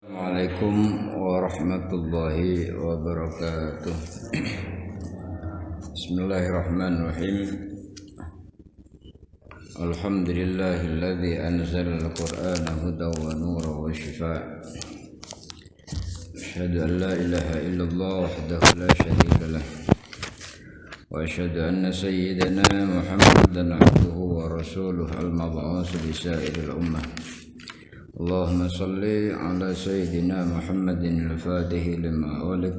Assalamualaikum warahmatullahi wabarakatuh. Bismillahirrahmanirrahim. Alhamdulillahilladzi anzala al-Qur'ana hudan wa nuran wa shifaa. Asyhadu an la ilaha illallah wahdahu la syarika lah. Wa asyhadu anna sayyidana Muhammadan abduhu wa rasuluhu al-mab'uts li sa'iril ummah. Allahumma salli ala sayyidina Muhammadin al-Fatih lima ulik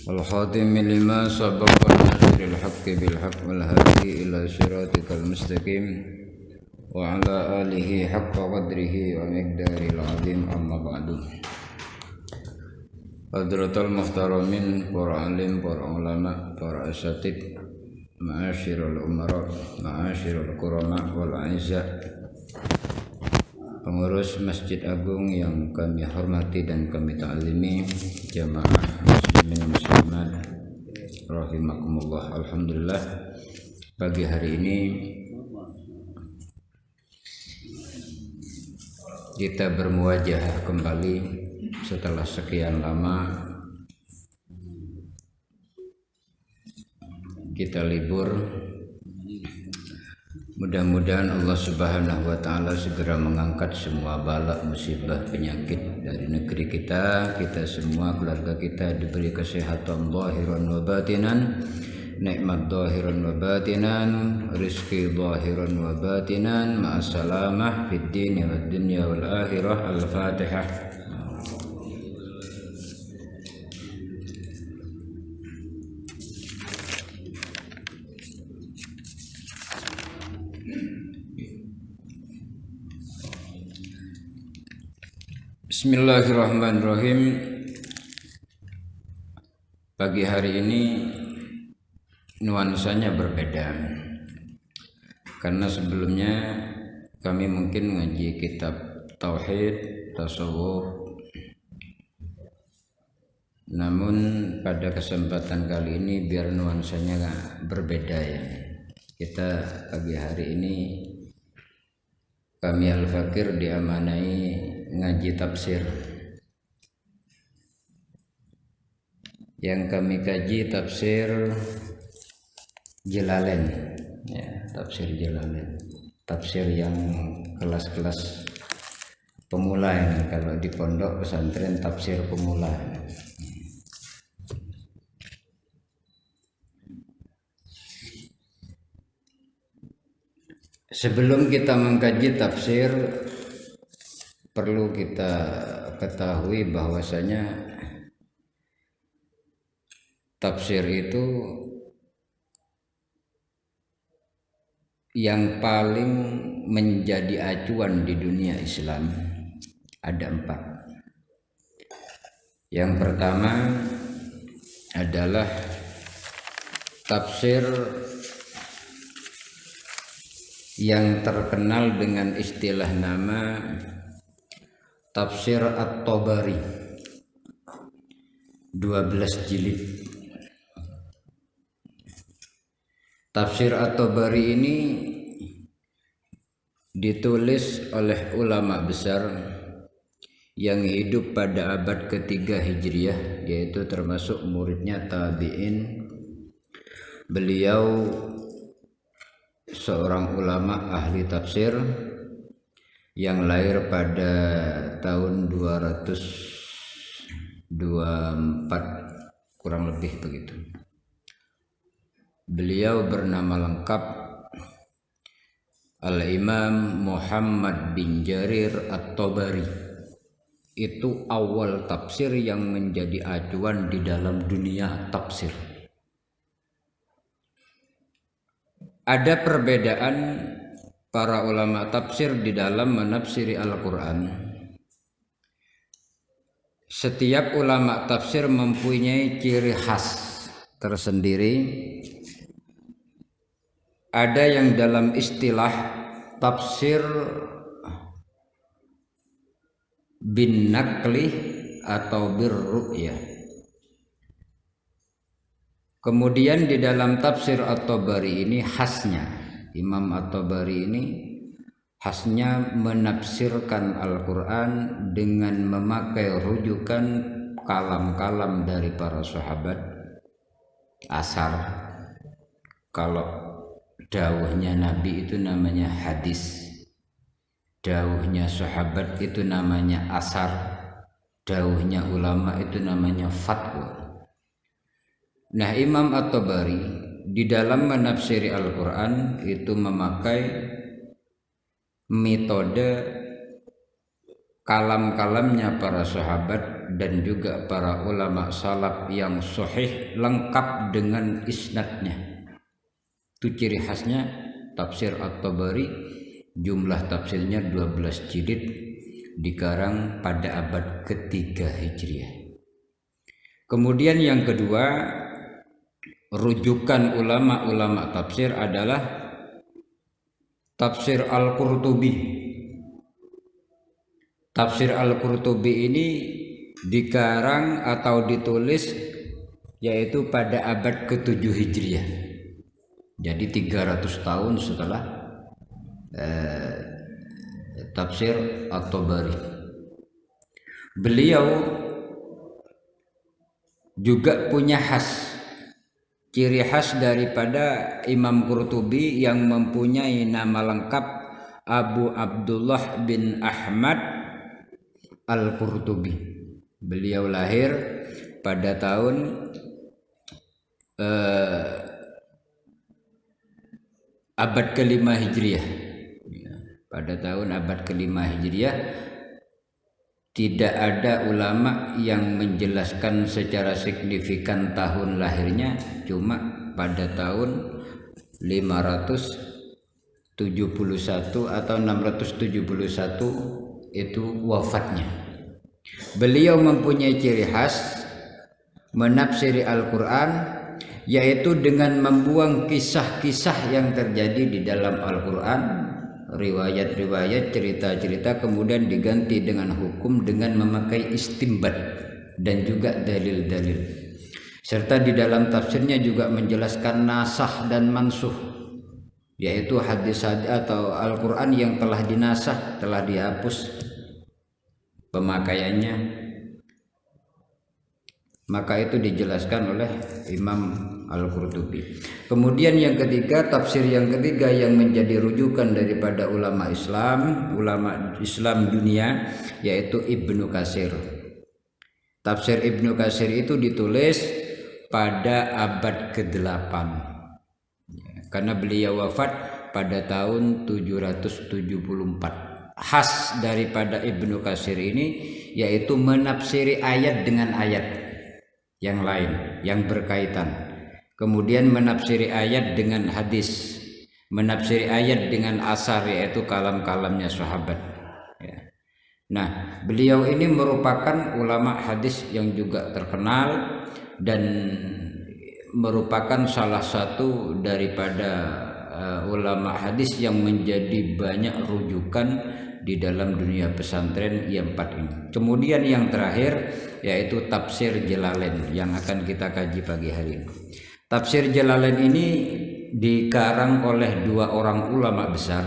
wal-khatimi lima sabaqa nasiril haqqi bil haqq wal hadi ila siratikal mustaqim wa ala alihi haqqa qadrihi wa miqdaril azim amma ba'du. Hadratul muhtaramin, para alim, para ulama, para asatid, ma'asyirul umara, ma'asyirul kurama wal aizza, pengurus Masjid Agung yang kami hormati dan kami ta'zimi, jamaah muslimin muslimat rahimakumullah. Alhamdulillah, pagi hari ini kita bermuwajah kembali setelah sekian lama kita libur. Mudah-mudahan Allah Subhanahu wa taala segera mengangkat semua bala, musibah, penyakit dari negeri kita. Kita semua, keluarga kita diberi kesehatan zahiran wa batinan, nikmat zahiran wa batinan, rizki zahiran wa batinan, ma'assalamah fid dini wad dunya wal akhirah. Al-Fatihah. Bismillahirrahmanirrahim. Pagi hari ini nuansanya berbeda, karena sebelumnya kami mungkin ngaji kitab tauhid, tasawuf, namun pada kesempatan kali ini biar nuansanya berbeda ya, kita pagi hari ini kami Al-Fakir diamanai ngaji tafsir. Yang kami kaji tafsir Jalalain ya, tafsir Jalalain, tafsir yang kelas-kelas pemula ini. Kalau di pondok pesantren tafsir pemula. Sebelum kita mengkaji tafsir, perlu kita ketahui bahwasanya tafsir itu yang paling menjadi acuan di dunia Islam ada 4. Yang pertama adalah tafsir yang terkenal dengan istilah nama Tafsir At-Tabari, 12 jilid. Tafsir At-Tabari ini ditulis oleh ulama besar yang hidup pada abad ketiga Hijriah, yaitu termasuk muridnya tabi'in. Beliau seorang ulama ahli tafsir yang lahir pada tahun 224 kurang lebih begitu. Beliau bernama lengkap Al-Imam Muhammad bin Jarir At-Tabari. Itu awal tafsir yang menjadi acuan di dalam dunia tafsir. Ada perbedaan para ulama tafsir di dalam menafsiri Al-Quran. Setiap ulama tafsir mempunyai ciri khas tersendiri. Ada yang dalam istilah tafsir bin naqli atau birru'yah. Kemudian di dalam tafsir At-Tabari ini khasnya, Imam At-Tabari ini khasnya menafsirkan Al-Quran dengan memakai rujukan kalam-kalam dari para sahabat, asar. Kalau dawuhnya Nabi itu namanya hadis, dawuhnya sahabat itu namanya asar, dawuhnya ulama itu namanya fatwa. Nah, Imam At-Tabari di dalam menafsiri Al-Quran itu memakai metode kalam-kalamnya para sahabat dan juga para ulama salaf yang sahih, lengkap dengan isnadnya. Itu ciri khasnya tafsir At-Tabari. Jumlah tafsirnya 12 jilid, dikarang pada abad ketiga Hijriah. Kemudian yang kedua, rujukan ulama-ulama tafsir adalah tafsir Al-Qurtubi. Tafsir Al-Qurtubi ini dikarang atau ditulis yaitu pada abad ke-7 Hijriah. Jadi 300 tahun setelah tafsir At-Tabari. Beliau juga punya ciri khas daripada Imam Qurtubi yang mempunyai nama lengkap Abu Abdullah bin Ahmad Al-Qurtubi. Beliau lahir pada tahun abad ke-5 Hijriah. Pada tahun abad ke-5 Hijriah. Tidak ada ulama yang menjelaskan secara signifikan tahun lahirnya, cuma pada tahun 571 atau 671 itu wafatnya. Beliau mempunyai ciri khas menafsiri Al-Quran, yaitu dengan membuang kisah-kisah yang terjadi di dalam Al-Quran, riwayat-riwayat, cerita-cerita, kemudian diganti dengan hukum dengan memakai istimbat dan juga dalil-dalil. Serta di dalam tafsirnya juga menjelaskan nasah dan mansuh, yaitu hadis-hadis atau Al-Quran yang telah dinasah, telah dihapus pemakaiannya, maka itu dijelaskan oleh Imam Al-Qurtubi. Kemudian yang ketiga, tafsir yang ketiga yang menjadi rujukan daripada ulama Islam dunia, yaitu Ibnu Katsir. Tafsir Ibnu Katsir itu ditulis pada abad ke-8, karena beliau wafat pada tahun 774. Khas daripada Ibnu Katsir ini yaitu menafsiri ayat dengan ayat yang lain yang berkaitan, kemudian menafsiri ayat dengan hadis, menafsiri ayat dengan asar, yaitu kalam-kalamnya sahabat. Nah, beliau ini merupakan ulama hadis yang juga terkenal dan merupakan salah satu daripada ulama hadis yang menjadi banyak rujukan di dalam dunia pesantren yang 4 ini. Kemudian yang terakhir yaitu tafsir Jalalain yang akan kita kaji pagi hari ini. Tafsir Jalalain ini dikarang oleh 2 orang ulama besar.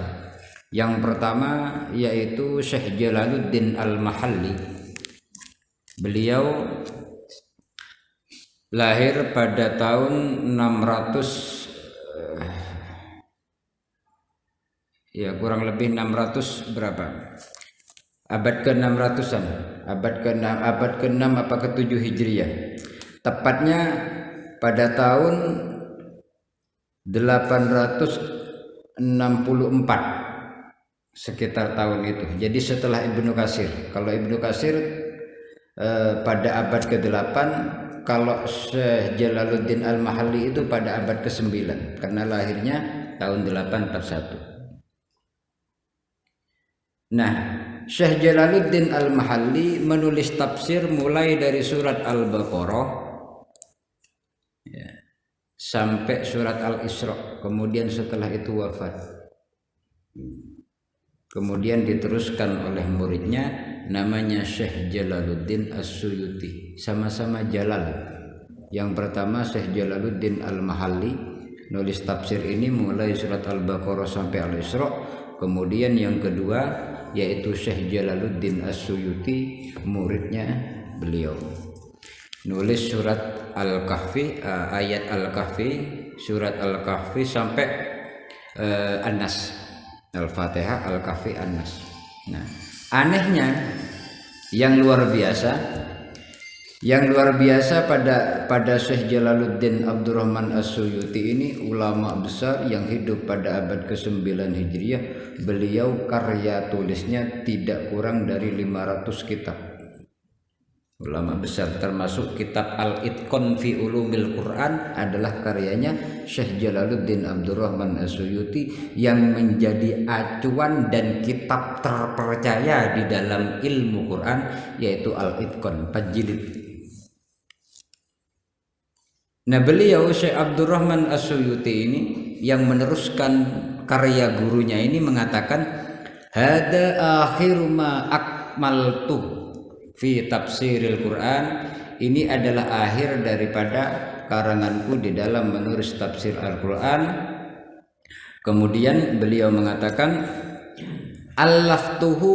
Yang pertama yaitu Syekh Jalaluddin Al-Mahalli. Beliau lahir pada tahun 600, kurang lebih 600 berapa? Abad ke-600-an, abad ke-6 apa ke-7 Hijriah. Tepatnya pada tahun 864, sekitar tahun itu. Jadi setelah Ibnu Katsir. Kalau Ibnu Katsir pada abad ke-8, kalau Syekh Jalaluddin Al-Mahalli itu pada abad ke-9, karena lahirnya tahun 841. Nah, Syekh Jalaluddin Al-Mahalli menulis tafsir mulai dari surat Al-Baqarah sampai surat Al-Isra. Kemudian setelah itu wafat. Kemudian diteruskan oleh muridnya, namanya Syekh Jalaluddin As-Suyuti, sama-sama Jalal. Yang pertama Syekh Jalaluddin Al-Mahalli nulis tafsir ini mulai surat Al-Baqarah sampai Al-Isra, Kemudian yang kedua yaitu Syekh Jalaluddin As-Suyuti, muridnya beliau. Nulis surat Al-Kahfi, ayat Al-Kahfi, surat Al-Kahfi sampai An-Nas, Al-Fatihah, Al-Kahfi, An-Nas. Nah, anehnya yang luar biasa pada Syekh Jalaluddin Abdurrahman As-Suyuti ini, ulama besar yang hidup pada abad ke-9 Hijriah. Beliau karya tulisnya tidak kurang dari 500 kitab. Ulama besar, termasuk kitab Al-Itqan fi Ulumil Quran adalah karyanya Syekh Jalaluddin Abdurrahman As-Suyuti yang menjadi acuan dan kitab terpercaya di dalam ilmu Quran, yaitu Al-Itqan 4 jilid. Nah, beliau Syekh Abdurrahman As-Suyuti ini yang meneruskan karya gurunya ini mengatakan, hada akhiru ma akmaltu fi tafsiril Quran, ini adalah akhir daripada karanganku di dalam menulis tafsir Al-Quran. Kemudian beliau mengatakan, allaftuhu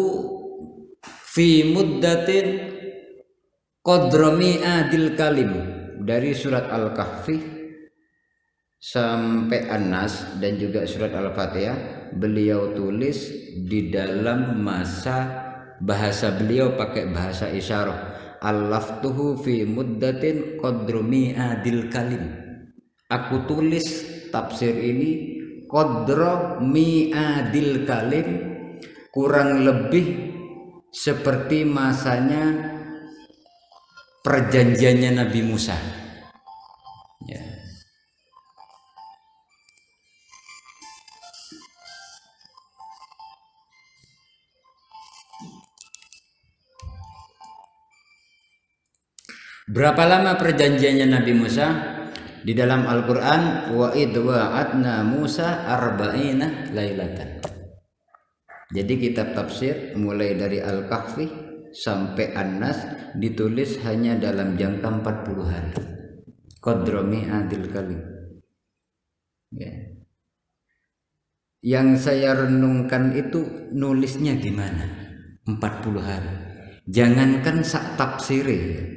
fi muddatin qadrami adil kalim, dari surat Al-Kahfi sampai An-Nas dan juga surat Al-Fatihah beliau tulis di dalam masa, bahasa beliau pakai bahasa isyarah. Allaftuhu fi muddatin qadru mi'adil kalim, aku tulis tafsir ini qadru mi'adil kalim, kurang lebih seperti masanya perjanjiannya Nabi Musa, ya. Berapa lama perjanjiannya Nabi Musa? Di dalam Al-Quran, wa idh wa'adna Musa arba'ina lailatan. Jadi kitab tafsir mulai dari Al-Kahfi sampai An-Nas ditulis hanya dalam jangka 40 hari. Qadromi adil kalim, ya. Yang saya renungkan itu nulisnya gimana 40 hari. Jangankan sak tafsire,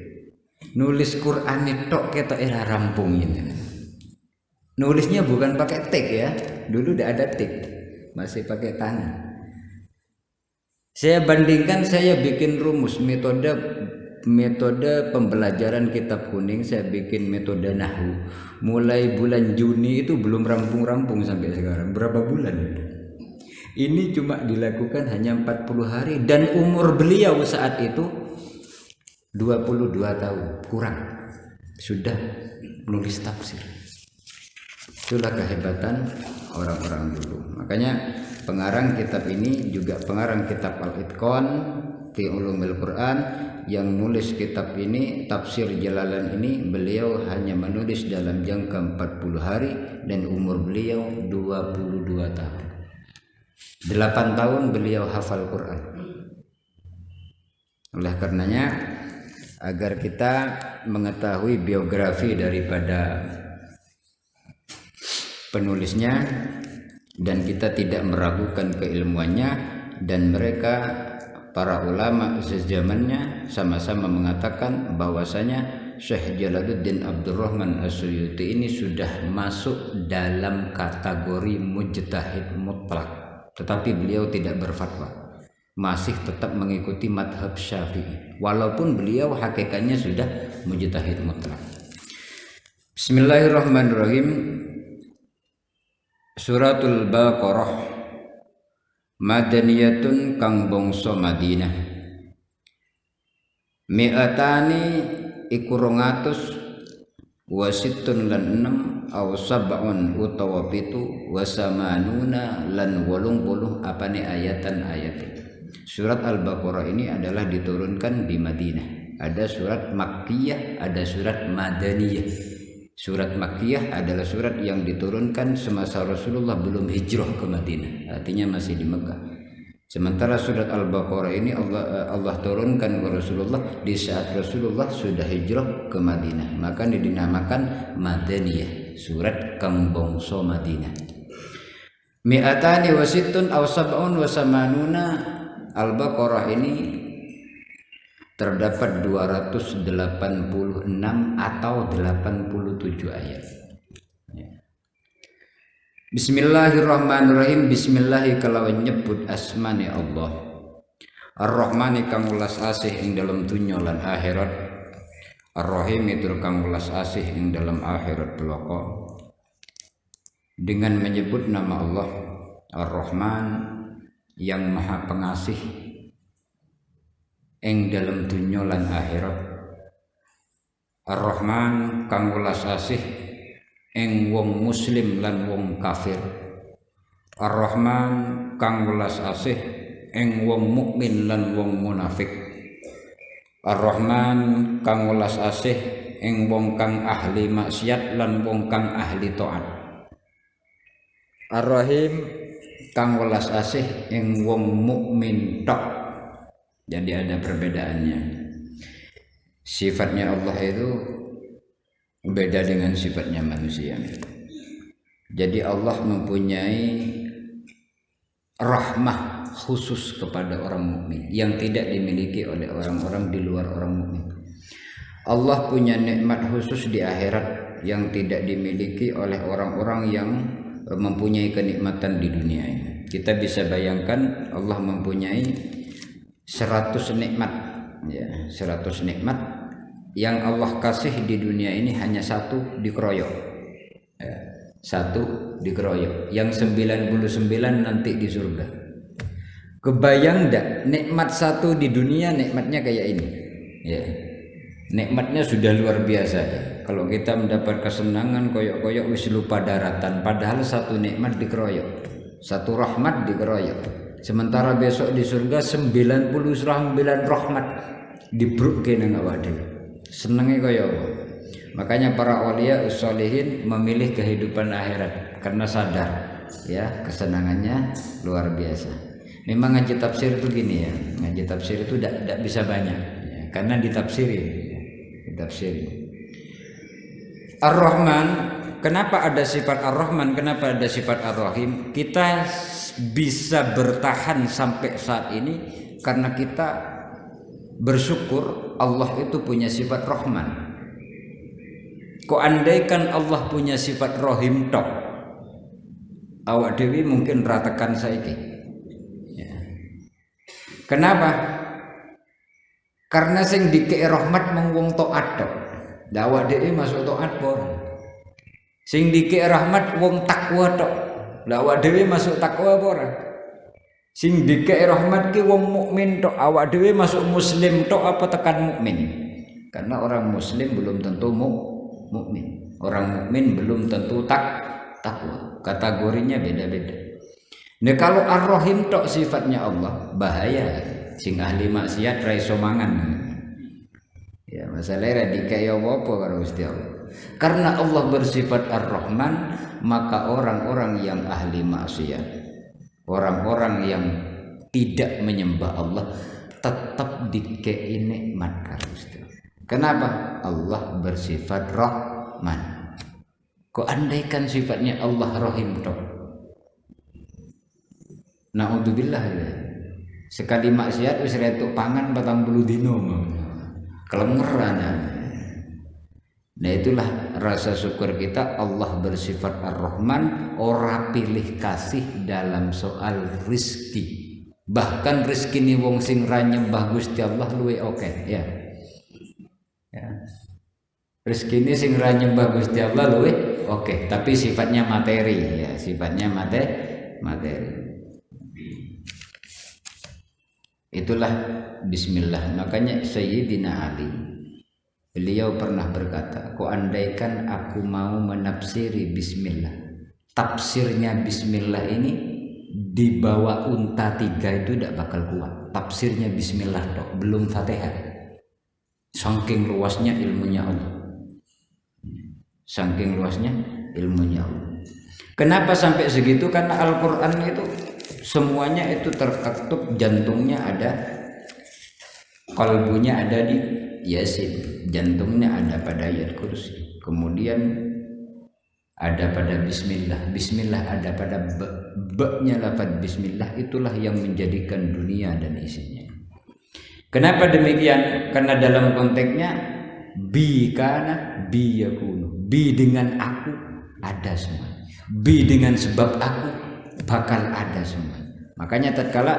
nulis Quran itu kita era rampung ini. Nulisnya bukan pakai tik ya, dulu udah ada tik, masih pakai tangan. Saya bandingkan, saya bikin rumus metode pembelajaran kitab kuning, saya bikin metode nahwu. Mulai bulan Juni itu belum rampung-rampung sampai sekarang. Berapa bulan? Ini cuma dilakukan hanya 40 hari dan umur beliau saat itu 22 tahun kurang sudah menulis tafsir. Itulah kehebatan orang-orang dulu. Makanya pengarang kitab ini juga pengarang kitab Al-Itqan fi Ulumil Quran, yang nulis kitab ini, tafsir Jalalain ini, beliau hanya menulis dalam jangka 40 hari dan umur beliau 22 tahun. 8 tahun beliau hafal Quran. Oleh karenanya, agar kita mengetahui biografi daripada penulisnya dan kita tidak meragukan keilmuannya, dan mereka para ulama sezamannya sama-sama mengatakan bahwasanya Syekh Jalaluddin Abdurrahman As-Suyuti ini sudah masuk dalam kategori mujtahid mutlak, tetapi beliau tidak berfatwa, masih tetap mengikuti madhab Syafi'i walaupun beliau hakikatnya sudah mujtahid mutlak. Bismillahirrahmanirrahim. Suratul Baqarah madaniyatun kang bangsa Madinah. Mi'atani iku 200 wa sittun lan 6 aw sab'un utawa 7 wa samanuna lan 80 apane ayatan ayat. Surat Al-Baqarah ini adalah diturunkan di Madinah. Ada surat Makkiyah, ada surat Madaniyah. Surat Makkiyah adalah surat yang diturunkan semasa Rasulullah belum hijrah ke Madinah, artinya masih di Mekah. Sementara surat Al-Baqarah ini Allah turunkan ke Rasulullah di saat Rasulullah sudah hijrah ke Madinah, maka dinamakan Madaniyah, surat kang bangsa Madinah. mi'atani wa sittun aw sab'un wa samanuna. Al-Baqarah ini terdapat 286 atau 87 ayat. Bismillahirrahmanirrahim. Bismillahi kalawan nyebut asmani Allah. Ar-Rahmani kang welas asih ing dalam dunya lan akhirat. Ar-Rahim itu kang welas asih ing dalam akhirat belaka. Dengan menyebut nama Allah Ar-Rahman yang maha pengasih ing dalam dunya lan akhirat. Ar-Rahman kang welas asih ing wong muslim lan wong kafir. Ar-Rahman kang welas asih ing wong mukmin lan wong munafik. Ar-Rahman kang welas asih ing wong kang ahli maksiat lan wong kang ahli taat. Ar-Rahim kang welas asih ing wong mukmin tok. Jadi ada perbedaannya. Sifatnya Allah itu beda dengan sifatnya manusia. Jadi Allah mempunyai rahmah khusus kepada orang mukmin yang tidak dimiliki oleh orang-orang di luar orang mukmin. Allah punya nikmat khusus di akhirat yang tidak dimiliki oleh orang-orang yang mempunyai kenikmatan di dunia ini. Kita bisa bayangkan Allah mempunyai 100 nikmat, ya, 100 nikmat yang Allah kasih di dunia ini hanya satu dikeroyok, ya, satu dikeroyok, yang 99 nanti di surga. Kebayang ndak nikmat satu di dunia nikmatnya kayak ini, ya, nikmatnya sudah luar biasa, ya. Kalau kita mendapat kesenangan koyok-koyok wis lupa daratan, padahal satu nikmat dikeroyok, satu rahmat dikeroyok. Sementara besok di surga 99 rahmat dibrukke nang awak dhewe. Senenge kaya apa? Makanya para aulia sholihin memilih kehidupan akhirat karena sadar, ya, kesenangannya luar biasa. Memang ngaji tafsir itu gini, ya, ngaji tafsir itu tidak bisa banyak, ya, karena ditafsirin, ya, ditafsirin. Ar-Rahman, kenapa ada sifat Ar-Rahman, kenapa ada sifat Ar-Rahim? Kita bisa bertahan sampai saat ini karena kita bersyukur Allah itu punya sifat Rahman. Kok andaikan Allah punya sifat Rahim tok, awak dewi mungkin ratakan saiki, ya. Kenapa? Karena sing dikei rahmat mung wong taat tok. Lah awak dewi masuk taat por. Sing dikei rahmat wong takwa tok. Lah awak dhewe masuk takwa apa ora? Sing dikek rahmat ki wong mukmin tok, awak dhewe masuk muslim tok apa tekan mukmin? Karena orang muslim belum tentu mukmin. Orang mukmin belum tentu takwa. Kategorinya beda-beda. Nah, kalau Ar-Rahim tok sifatnya Allah, bahaya. Sing ahli maksiat ra iso mangan. Ya, masalahnya dikek apa karo Gusti Allah. Karena Allah bersifat Ar-Rahman, maka orang-orang yang ahli maksiat, orang-orang yang tidak menyembah Allah tetap dikei nikmat karo Gusti. Kenapa? Allah bersifat Rahman. Kok andaikan sifatnya Allah Rahim tok? Naudzubillah, ya. Sekali maksiat wis retuk pangan 40 dino. Kelengeran. Nah, itulah rasa syukur kita. Allah bersifat Ar-Rahman, ora pilih kasih dalam soal rizki. Bahkan rizki ni wong sing ra nyembah Gusti Allah luwe oke, ya. Ya. Rizki ini sing ra nyembah Gusti Allah luwe oke, tapi sifatnya materi, ya, sifatnya materi. Itulah bismillah. Makanya Sayyidina Ali, beliau pernah berkata, kok andaikan aku mau menafsiri bismillah, tafsirnya bismillah ini di bawah unta 3 itu tidak bakal kuat. Tafsirnya bismillah tok, belum Fatihah. Saking luasnya ilmunya Allah. Saking luasnya ilmunya Allah. Kenapa sampai segitu? Karena Al-Quran itu semuanya itu terketuk, jantungnya ada, kalbunya ada di Yasin, jantungnya ada pada ayat kursi, kemudian ada pada bismillah, bismillah ada pada Ba-nya lafaz bismillah itulah yang menjadikan dunia dan isinya. Kenapa demikian? Karena dalam konteksnya bi kana bi yakunu. Bi dengan aku ada semua. Bi dengan sebab aku bakal ada semua. Makanya tatkala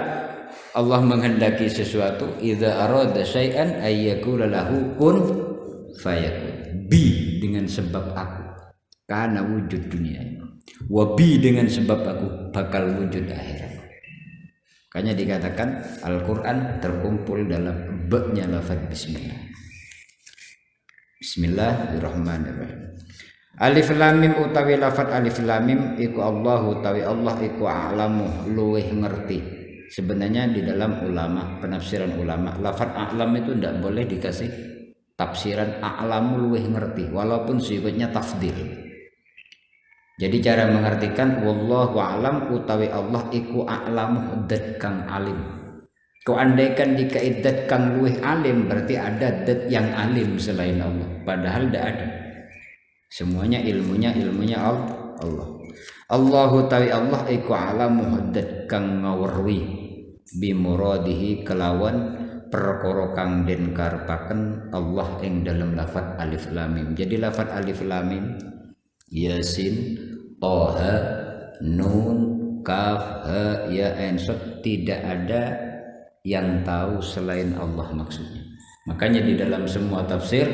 Allah menghendaki sesuatu, idza arada syai'an ayyakula lahu kun fayakun. Bi dengan sebab aku karena wujud dunia. Wa bi dengan sebab aku bakal wujud akhirat. Makanya dikatakan Al-Qur'an terkumpul dalam ba-nya lafaz bismillah. Bismillahirrahmanirrahim. Alif lam mim utawi lafaz alif lam mim iku Allahu utawi Allah iku a'lamu luweh ngerti. Sebenarnya di dalam ulama, penafsiran ulama, lafaz a'lam itu tidak boleh dikasih tafsiran a'lamu luweh ngerti walaupun sifatnya tafdil. Jadi cara mengartikan wallahu a'lam utawi Allah iku a'lamu dat kang alim. Kau andaikan dikait dat kang luweh alim berarti ada dat yang alim selain Allah. Padahal tidak ada. Semuanya ilmunya Allah. Allahu tawi Allah iku a'lamu dat kang ngawerwi bi muradihi kelawan perkara kang den karepaken Allah ing dalam lafaz alif lam mim. Jadi lafaz alif lam mim Yasin, Toha, Nun, Kaf, Ha, Ya, Ain, Sad tidak ada yang tahu selain Allah maksudnya. Makanya di dalam semua tafsir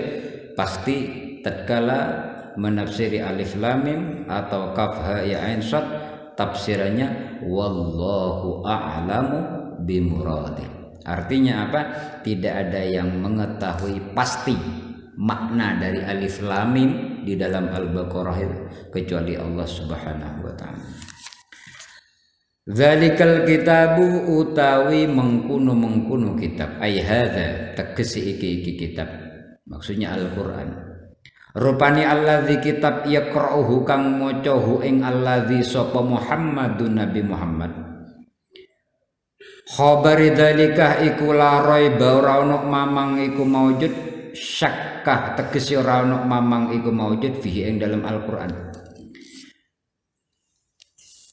pasti tatkala menafsiri alif lam mim atau Kaf, Ha, Ya, Ain, Sad tafsirannya wallahu a'lamu bimuradi. Artinya apa? Tidak ada yang mengetahui pasti makna dari alif lam mim di dalam Al-Baqarah kecuali Allah Subhanahu wa taala. Zalikal kitabu utawi mengkuno kitab ay hadza tegesi iki kitab maksudnya Al-Qur'an. Rupani allazi kitab yaqra'uhu kang macahu ing allazi sapa Muhammadun Nabi Muhammad. Khabari dalikah iku la raiba ora ono mamang iku maujud syakkah tegesi ora ono mamang iku maujud fihi ing dalam Al-Qur'an.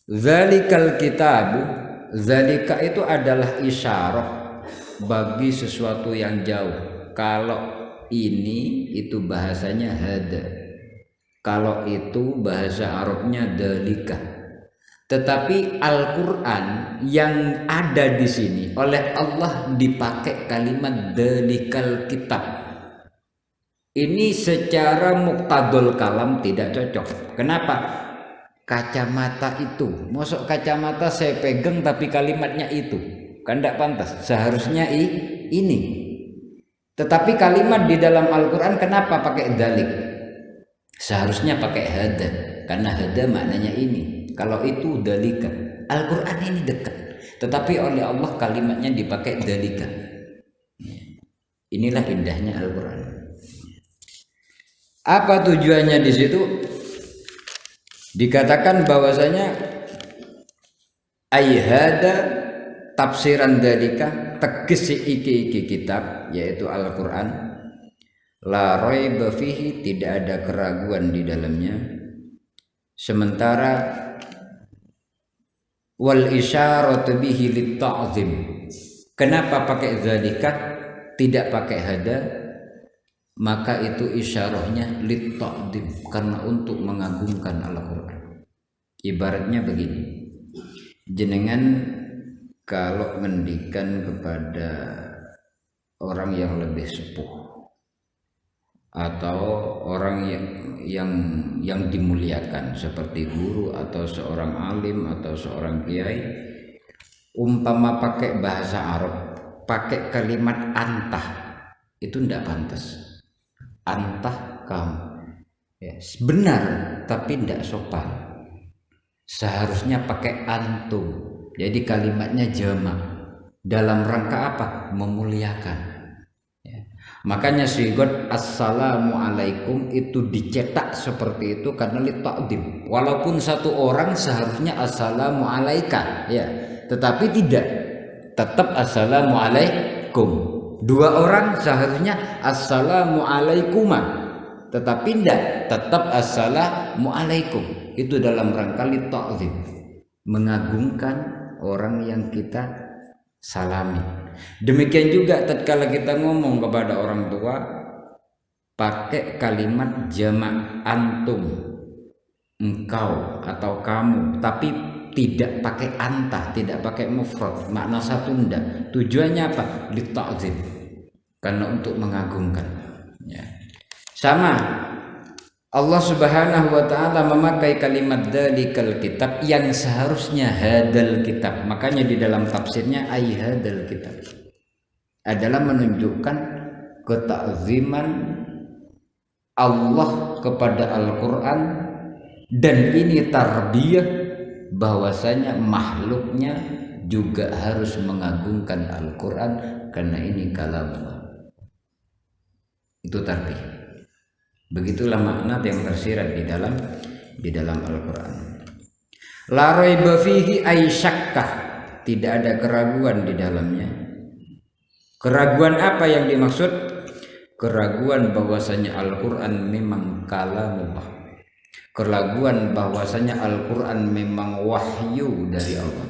Zalikal kitabu, zalika itu adalah isyarah bagi sesuatu yang jauh. Kalau ini itu bahasanya hada. Kalau itu bahasa Arabnya dalika. Tetapi Al-Qur'an yang ada di sini oleh Allah dipakai kalimat dalikal kitab. Ini secara muqtadul kalam tidak cocok. Kenapa? Kacamata itu, masuk kacamata saya pegang tapi kalimatnya itu, kan tidak pantas. Seharusnya ini. Tetapi kalimat di dalam Al-Quran kenapa pakai dalik? Seharusnya pakai hada, karena hada maknanya ini. Kalau itu dalika, Al-Quran ini dekat. Tetapi oleh Allah kalimatnya dipakai dalika. Inilah indahnya Al-Quran. Apa tujuannya di situ? Dikatakan bahwasanya ayhada tafsiran dalika tegesi iki kitab yaitu Al-Qur'an la raiba fihi tidak ada keraguan di dalamnya. Sementara wal isyaratu bihi lit ta'zim. Kenapa pakai zalika tidak pakai hada? Maka itu isyarahnya lit ta'zim karena untuk mengagungkan Al-Qur'an. Ibaratnya begini. Jenengan kalau ngendikan kepada orang yang lebih sepuh atau orang yang dimuliakan seperti guru atau seorang alim atau seorang kiai, umpama pakai bahasa Arab, pakai kalimat antah, itu tidak pantas. Antah kamu ya, benar tapi tidak sopan. Seharusnya pakai antum. Jadi kalimatnya jamak. Dalam rangka apa? Memuliakan ya. Makanya sigot assalamualaikum itu dicetak seperti itu karena lita'dim. Walaupun satu orang seharusnya assalamualaika ya, tetapi tidak, tetap assalamualaikum. Dua orang seharusnya assalamualaikuma, tetapi tidak, tetap assalamualaikum. Itu dalam rangka lita'zim. mengagungkan orang yang kita salami. Demikian juga tatkala kita ngomong kepada orang tua pakai kalimat jamak antum, engkau atau kamu, tapi tidak pakai anta, tidak pakai mufrad, makna satu ndak. Tujuannya apa? Litta'zim, karena untuk mengagungkan ya. Sama Allah Subhanahu wa taala memakai kalimat dalikal kitab yang seharusnya hadal kitab. Makanya di dalam tafsirnya ai hadal kitab adalah menunjukkan ketakziman Allah kepada Al-Qur'an, dan ini tarbiyah bahwasanya makhluknya juga harus mengagungkan Al-Qur'an karena ini kalamullah. Itu tarbiyah. Begitulah makna yang tersirat di dalam Al-Qur'an. La raiba fihi ay syakkah, tidak ada keraguan di dalamnya. Keraguan apa yang dimaksud? Keraguan bahwasanya Al-Qur'an memang kalamullah. Keraguan bahwasanya Al-Qur'an memang wahyu dari Allah,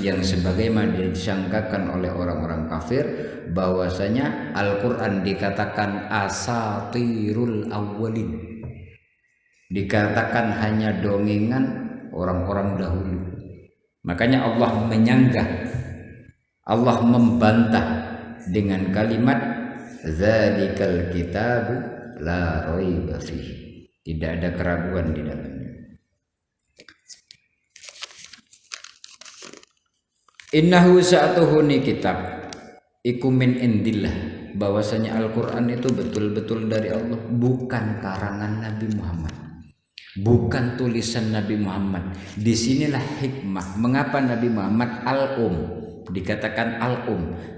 yang sebagaimana disangkakan oleh orang-orang kafir bahwasanya Al-Qur'an dikatakan asatirul awwalin, dikatakan hanya dongengan orang-orang dahulu. Makanya Allah menyanggah, Allah membantah dengan kalimat zalikal kitabu la raiba fihi, tidak ada keraguan di dalamnya. Innahu sa'atuhuni kitab iku min indillah, bahwasanya Al-Qur'an itu betul-betul dari Allah, bukan karangan Nabi Muhammad, bukan tulisan Nabi Muhammad. Disinilah hikmah mengapa Nabi Muhammad dikatakan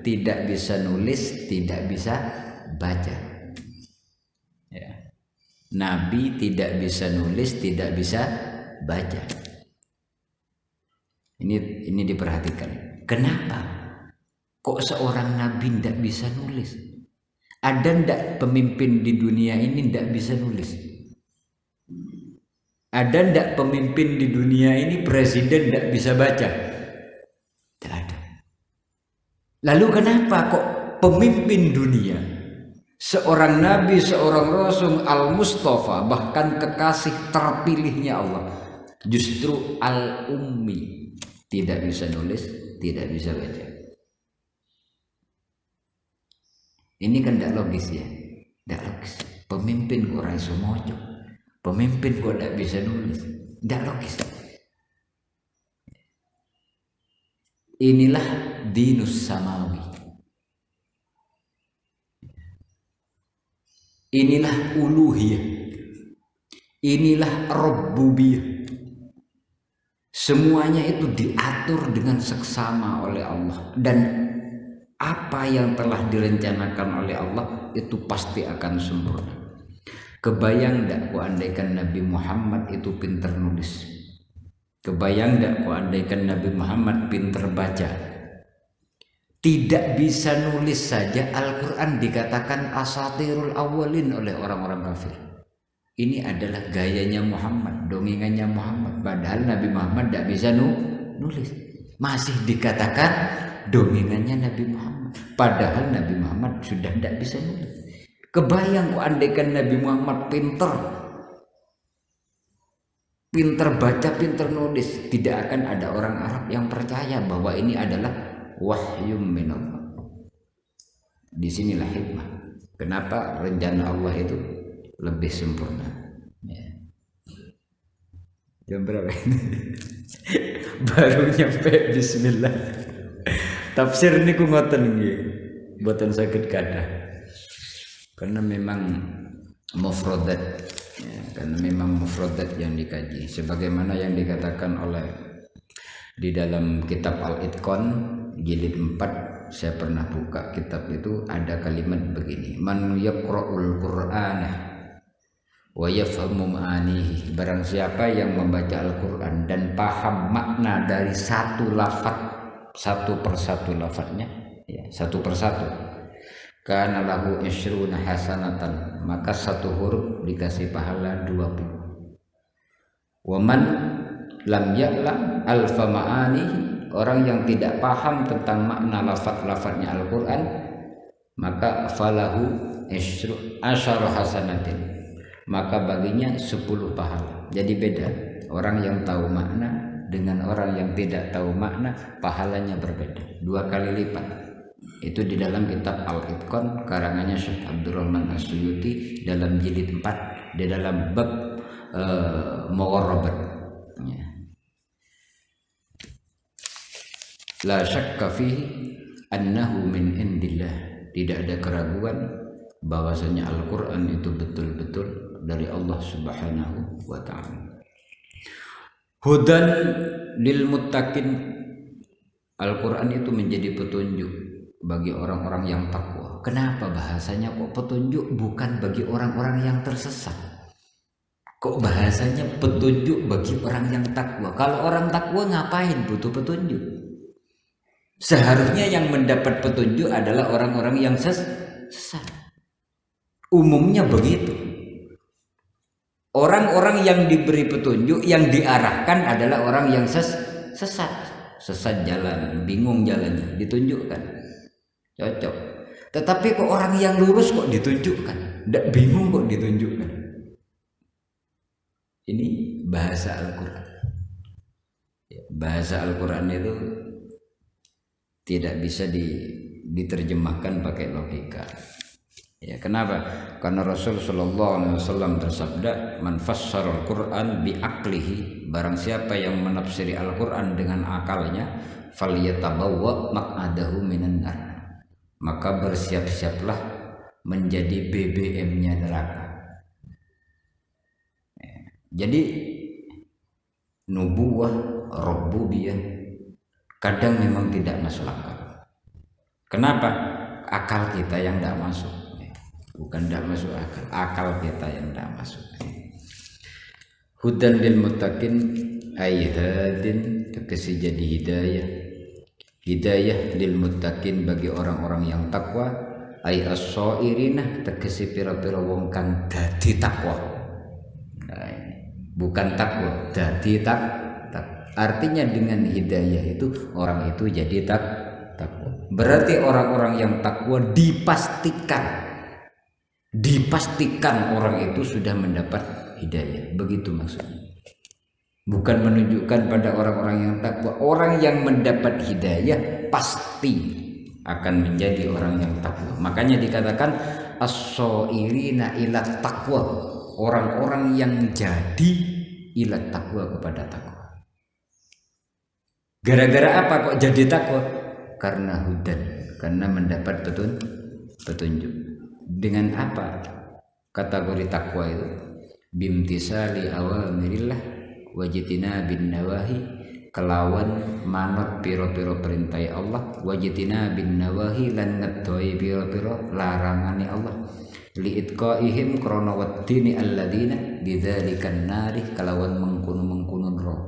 tidak bisa nulis, tidak bisa baca ya. Nabi tidak bisa nulis, tidak bisa baca. Ini diperhatikan. Kenapa kok seorang nabi tidak bisa nulis? Ada ndak pemimpin di dunia ini tidak bisa nulis? Ada ndak pemimpin di dunia ini, presiden tidak bisa baca? Tidak ada. Lalu kenapa kok pemimpin dunia, seorang nabi, seorang rasul, al-Mustafa, bahkan kekasih terpilihnya Allah, justru al-ummi, tidak bisa nulis, tidak bisa baca? Ini kan tidak logis ya, tidak logis. Pemimpin kok raiso mojo, pemimpin kok tidak bisa nulis, tidak logis. Inilah dinus samawi, inilah uluhiyah, inilah rububiyah. Semuanya itu diatur dengan seksama oleh Allah, dan apa yang telah direncanakan oleh Allah itu pasti akan sempurna. Kebayang tidak ku andaikan Nabi Muhammad itu pintar nulis? Kebayang tidak ku andaikan Nabi Muhammad pintar baca? Tidak bisa nulis saja Al-Quran dikatakan asatirul awalin oleh orang-orang kafir. Ini adalah gayanya Muhammad, dongengannya Muhammad. Padahal Nabi Muhammad tidak bisa nulis, masih dikatakan dongengannya Nabi Muhammad. Padahal Nabi Muhammad sudah tidak bisa nulis. Kebayang ku andaikan Nabi Muhammad pintar baca, pintar nulis, tidak akan ada orang Arab yang percaya bahwa ini adalah wahyu minallah. Disinilah hikmah kenapa rencana Allah itu lebih sempurna ya. Jam berapa ini? Baru nyampe bismillah. Tafsir ini ku ngoten nggih, mboten saged kathah. Karena memang mufradat ya, karena memang mufradat yang dikaji sebagaimana yang dikatakan oleh di dalam kitab Al-Itqan jilid 4. Saya pernah buka kitab itu, ada kalimat begini, man yaqra'ul qur'ana wa yafhamu ma'anihi, barang siapa yang membaca Al-Qur'an dan paham makna dari satu lafaz, satu persatu lafaznya ya, satu persatu, kana lahu isyruna hasanatan, maka satu huruf dikasih pahala 20. Waman lam ya'lam alfa ma'anihi, orang yang tidak paham tentang makna lafaz-lafaznya Al-Qur'an, maka falahu asyara hasanatin, maka baginya 10 pahala. Jadi beda, orang yang tahu makna dengan orang yang tidak tahu makna pahalanya berbeda, 2 kali lipat. Itu di dalam kitab Al-Itqan karangannya Syekh Abdurrahman As-Suyuti dalam jilid 4 di dalam bab muqarrabat. La syakka fihi annahu min indillah, tidak ada keraguan bahwasanya Al-Qur'an itu betul-betul dari Allah Subhanahu wa taala. Hudan lil muttaqin, Al-Qur'an itu menjadi petunjuk bagi orang-orang yang takwa. Kenapa bahasanya kok petunjuk, bukan bagi orang-orang yang tersesat? Kok bahasanya petunjuk bagi orang yang takwa? Kalau orang takwa ngapain butuh petunjuk? Seharusnya yang mendapat petunjuk adalah orang-orang yang sesat. Umumnya begitu. Orang-orang yang diberi petunjuk, yang diarahkan adalah orang yang sesat. Sesat jalan, bingung jalannya, ditunjukkan. Cocok. Tetapi kok orang yang lurus kok ditunjukkan? Nggak, bingung kok ditunjukkan. Ini bahasa Al-Quran. Bahasa Al-Quran itu tidak bisa diterjemahkan pakai logika. Ya, kenapa? Karena Rasul sallallahu alaihi wasallam bersabda, "Man fassara al-Qur'an bi aqlihi", barang siapa yang menafsiri Al-Qur'an dengan akalnya, falyatabawwa maq'adahu minan nar, maka bersiap-siaplah menjadi BBM-nya neraka. Jadi nubuwah, rububiyah kadang memang tidak masuk akal. Kenapa? Akal kita yang tidak masuk. Bukan tidak masuk akal, akal kita yang tidak masuk. Hudan lil muttaqin ay hadin, tegesi jadi hidayah. Hidayah lil muttaqin bagi orang-orang yang takwa, ay as-sairina, tegesi pira-pira wong kang dadi takwa. Nah, bukan takwa, dadi takwa. Artinya dengan hidayah itu orang itu jadi takwa. Berarti orang-orang yang takwa dipastikan orang itu sudah mendapat hidayah. Begitu maksudnya. Bukan menunjukkan pada orang-orang yang takwa. Orang yang mendapat hidayah pasti akan menjadi orang yang takwa. Makanya dikatakan as-sairina ila taqwa, orang-orang yang jadi ila taqwa, kepada takwa. Gara-gara apa kok jadi takwa? Karena hudan, karena mendapat petunjuk. Dengan apa kategori takwa itu? Bimtisali awamirillah wajitina bin nawahi, kelawan manut piro-piro perintah Allah, wajitina bin nawahi lan ngedohi piro-piro larangane Allah, liitqaihim krana waddini alladina bidzalikan nari, kelawan mengkunun roh.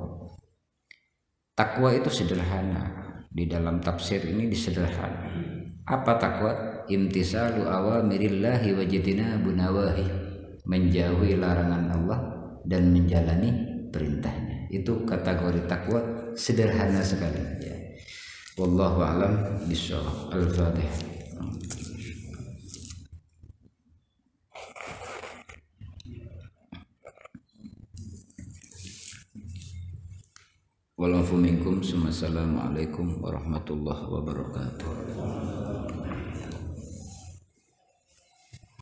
Takwa itu sederhana, di dalam tafsir ini disederhana. Apa takwa? Imtisalu awamirillahi wajidinabu nawahi, menjauhi larangan Allah dan menjalani perintahnya. Itu kategori takwa, sederhana sekali ya. Wallahu a'lam bishawab. Al-Fatihah. Walafu minkum. Assalamualaikum warahmatullahi wabarakatuh.